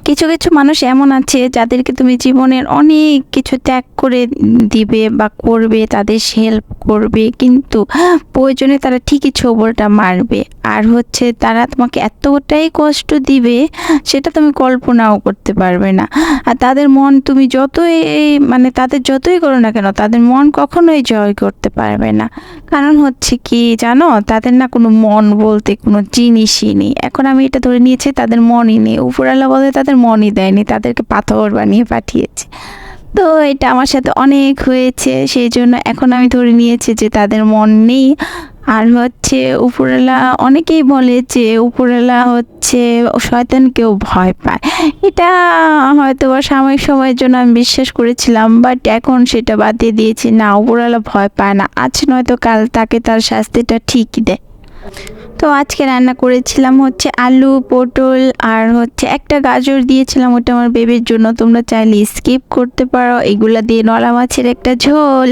কিছু কিছু মানুষ এমন আছে যাদেরকে তুমি জীবনের অনেক কিছু ত্যাগ করে দিবে বা করবে, তাদের হেল্প করবে, কিন্তু প্রয়োজনে তারা ঠিকই ছোবলটা মারবে। আর হচ্ছে তারা তোমাকে এতটাই কষ্ট দিবে সেটা তুমি কল্পনাও করতে পারবে না। আর তাদের মন তুমি যতই মানে তাদের যতই করো না কেন, তাদের মন কখনোই জয় করতে পারবে না। কারণ হচ্ছে কি জানো, তাদের না কোনো মন বলতে কোনো জিনিসই নেই। এখন আমি এটা ধরে নিয়েছি তাদের মনই নেই, উপরওয়ালা বলে তাদের মনই দেয়নি, তাদেরকে পাথর বানিয়ে পাঠিয়েছে। তো এটা আমার সাথে অনেক হয়েছে, সেই জন্য এখন আমি ধরে নিয়েছি যে তাদের মন নেই। আর হচ্ছে উপরওয়ালা, অনেকেই বলে যে উপরওয়ালা হচ্ছে শয়তানকেও ভয় পায়। এটা হয়তো বা সাময়িক সময়ের জন্য আমি বিশ্বাস করেছিলাম, বাট এখন সেটা বাদ দিয়ে দিয়েছি। না, উপরওয়ালা ভয় পায় না, আজ নয়তো কাল তাকে তার শাস্তিটা ঠিকই দেয়। তো আজকে রান্না করেছিলাম হচ্ছে আলু, পটল আর হচ্ছে একটা গাজর দিয়েছিলাম, ওটা আমার বেবির জন্য। তোমরা চাইলে স্কিপ করতে পারো। এগুলা দিয়ে নলা মাছের একটা ঝোল।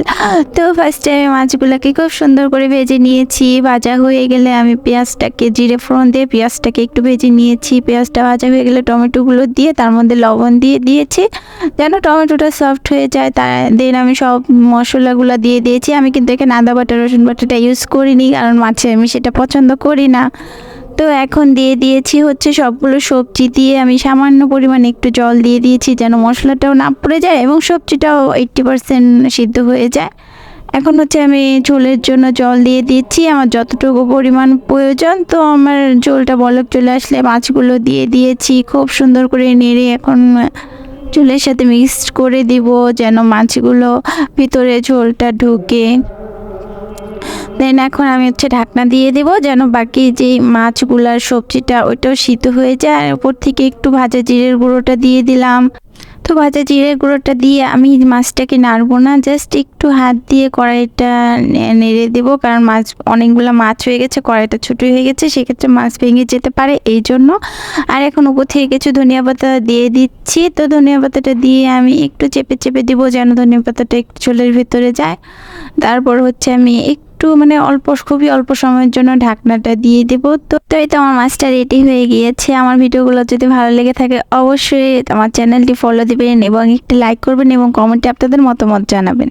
তো ফার্স্টে আমি মাছগুলোকে খুব সুন্দর করে ভেজে নিয়েছি। ভাজা হয়ে গেলে আমি পেঁয়াজটাকে জিরে ফোড়ন দিয়ে পেঁয়াজটাকে একটু ভেজে নিয়েছি। পেঁয়াজটা ভাজা হয়ে গেলে টমেটোগুলো দিয়ে তার মধ্যে লবণ দিয়ে দিয়েছি যেন টমেটোটা সফট হয়ে যায়। দেন আমি সব মশলাগুলো দিয়ে দিয়েছি। আমি কিন্তু এখানে আদা বাটা রসুন বাটাটা ইউজ করিনি, কারণ মাছে আমি সেটা পছন্দ করি না। তো এখন দিয়ে দিয়েছি হচ্ছে সবগুলো সবজি দিয়ে আমি সামান্য পরিমাণে একটু জল দিয়ে দিয়েছি যেন মশলাটাও না পড়ে যায় এবং সবজিটাও 80% সিদ্ধ হয়ে যায়। এখন হচ্ছে আমি ঝোলের জন্য জল দিয়ে দিচ্ছি আমার যতটুকু পরিমাণ প্রয়োজন। তো আমার ঝোলটা বলক চলে আসলে মাছগুলো দিয়ে দিয়েছি, খুব সুন্দর করে নেড়ে এখন ঝোলের সাথে মিক্সড করে দিব যেন মাছগুলো ভিতরে ঝোলটা ঢুকে। দেন এখন আমি হচ্ছে ঢাকনা দিয়ে দেব যেন বাকি যে মাছগুলার সবজিটা ওইটাও সিদ্ধ হয়ে যায়। আর উপর থেকে একটু ভাজা জিরের গুঁড়োটা দিয়ে দিলাম। তো ভাজা জিরের গুঁড়োটা দিয়ে আমি মাছটাকে নাড়বো না, জাস্ট একটু হাত দিয়ে কড়াইটা নেড়ে দেবো, কারণ মাছ অনেকগুলো মাছ হয়ে গেছে, কড়াইটা ছোটো হয়ে গেছে, সেক্ষেত্রে মাছ ভেঙে যেতে পারে এই জন্য। আর এখন উপর থেকে কিছু ধনিয়া পাতা দিয়ে দিচ্ছি। তো ধনিয়া পাতাটা দিয়ে আমি একটু চেপে চেপে দিব যেন ধনিয়া পাতাটা একটু ঝোলের ভিতরে যায়। তারপর হচ্ছে আমি একটু মানে খুবই অল্প সময়ের জন্য ঢাকনাটা দিয়ে দেবো। তো এই তো আমার মাছটা রেডি হয়ে গিয়েছে। আমার ভিডিওগুলো যদি ভালো লেগে থাকে অবশ্যই আমার চ্যানেলটি ফলো দিবেন এবং একটি লাইক করবেন এবং কমেন্টে আপনাদের মতামত জানাবেন।